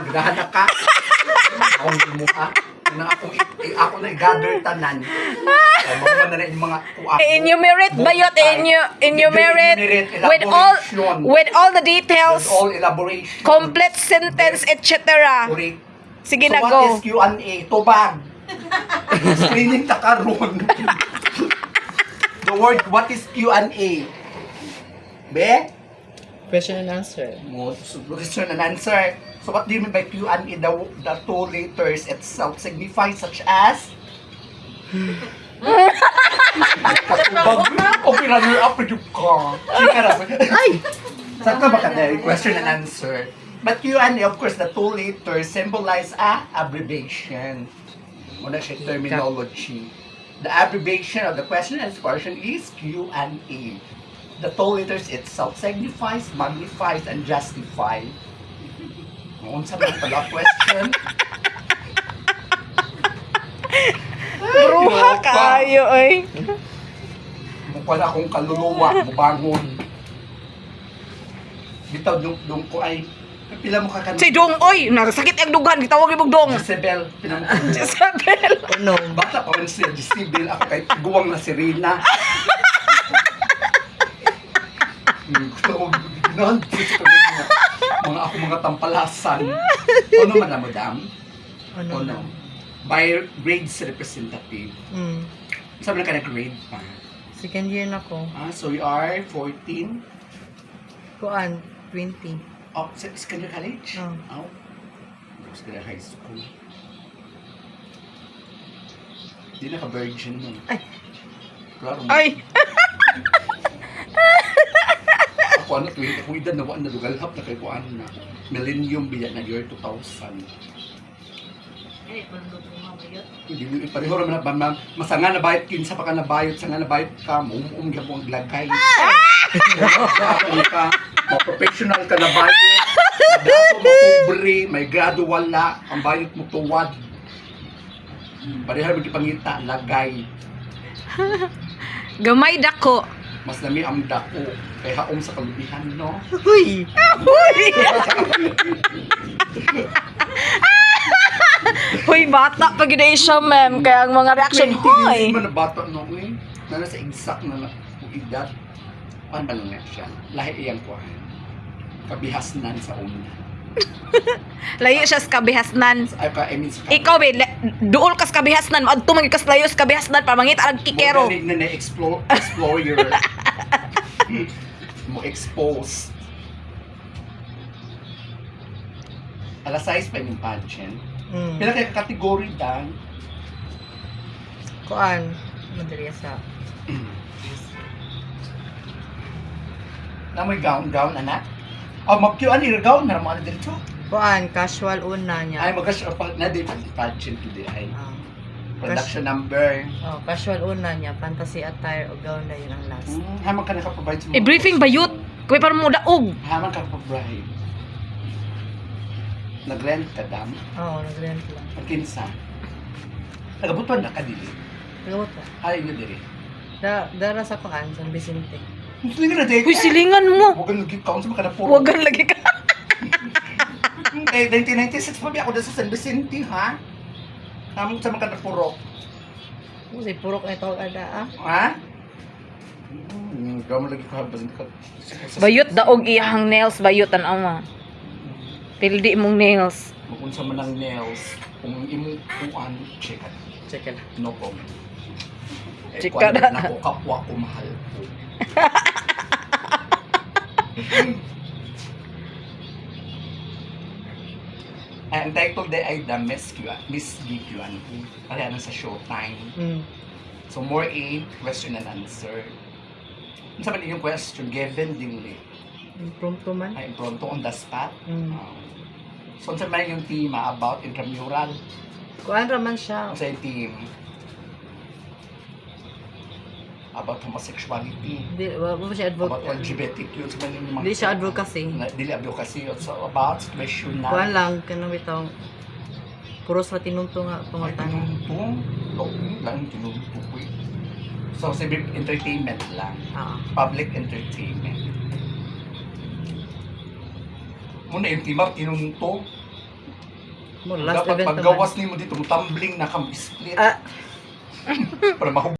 Naghahanap ka. Akong mukha. Ako na i-gather tanan. Mga na yung mga kuwako. Enumerate ba yun? Enumerate with all the details, With all elaboration. complete sentence, etc. Correct. Sige So na, what go. is Q&A? Tubag. Screening takaron. The word, what is Q&A? Be? Question and answer. Question and answer. So what do you mean by Q&A? The two letters itself signify such as? Katubag. Okay na nyo, apre yung ka. Ay! Saan ka ba ka na? Question and answer. But Q&A, of course, the two letters symbolize a abbreviation. Muna siya terminology. The abbreviation of the question and question is Q&A. The two letters itself signifies, magnifies, and justify. Kung sa mga pala question. Bruha kayo, ay. Mukha na akong kaluluwa, mubangon. Bitaw, dung ko ay, pila mo kakan... Si Dong, oy, nasakit ang dugan, gitawag ni Dong. Jezebel, pinamukha mo. Isabel. No. Bata pa rin siya, Jezebel, ako kahit guwang na si Rina. Gusto ko, mga tampalasan. Ano man na, madam? Ano? By grades representative. Sabi na ka na grade pa. Second year na ko. So you are 14? Kuan, 20. Oh, sa Iskandar College? Oh. Oh. Iskandar High School. Hindi na ka-virgin nun. Ay. Klaro. Ay. Ako ano, kung edad na waan na lugalhap na kay kuan na. Millennium biya na year 2000. Hindi pareho ra man masanga na bayot kinsa pa ka na bayot sanga na bayot ka mo gyapon ang glagay. Ka mo professional ka na bayot. Dato mo pobre, may gradual na ang bayot mo tuwad. Pareho ra gipangita lagay. Gamay dako. Mas nami ang dako kay haom sa kalubihan no. Uy! Hoy, bata pag yun siya, ma'am. Kaya ang mga reaction, hoy. Hindi man na bata no eh. Na nasa exact na edad. Paano ba lang siya? Lahi iyang kuhan. Kabihasnan sa una. Layo siya sa kabihasnan. I mean, Ikaw, be, duol ka sa kabihasnan. Adto man ka sa layo sa kabihasnan para mangita ang kikero. Mo na explore your mo expose. Alas 6 pa yung pageant. Pila kay kategory dan? Kuan, madali sa. Na may gown anak. Oh, mag-Q&A gown na mo dito. Kuan, casual una niya. Ay magas na di pageant today ay. Ah. Production number. Oh, casual una niya, fantasy attire o gown na yun ang last. Haman ka naka-provide sa I-briefing bayot. Kuya para mo daog. Haman ka naka-provide. Nag-rent ka dam. Oo, nag-rent lang. Pagkinsa. Nagabutuan na ka dili. Pilot na. Ay nyo dili. Dara sa kuan, San Vicente. Hindi na date. Uy, silingan mo. Huwag lagi count sa mga napuro. Wagan lagi ka. Eh, 1996 pa ako doon sa San Vicente, ha? Namang sa mga napuro. Kasi purok na ito ada ah. Ha? Gawin lagi ka. Bayot daog iyahang nails. Bayot ang ama. Pildi mong nails. Kung sa manang nails, kung imong kuan, check it. Check it. No comment. Check kuan ka na. na ko kapwa ko mahal ko. Ang title day ay The Miss BQN. Kaya sa Showtime. So more a question and answer. Ano sabi yung question? Given dingli. Prompto man. Ay pronto on the spot. So ano sabi yung tema about intramural? Kuan raman siya. Sa team about homosexuality. Di, wala mo siya About advocate. LGBTQ. Sabi yung mga... Di siya advocacy. Dili advocacy. So about situation na... Kuan lang, kanang bitaw. Puros ra tinungto nga Ay, pangatanong. tinutong. Login lang, tinutong ko eh. So, civic entertainment lang. Public entertainment. Muna yung timar, tinutong. Mo last Dapat event paggawas nimo dito, tumbling na kam split. Ah, Para mahubog.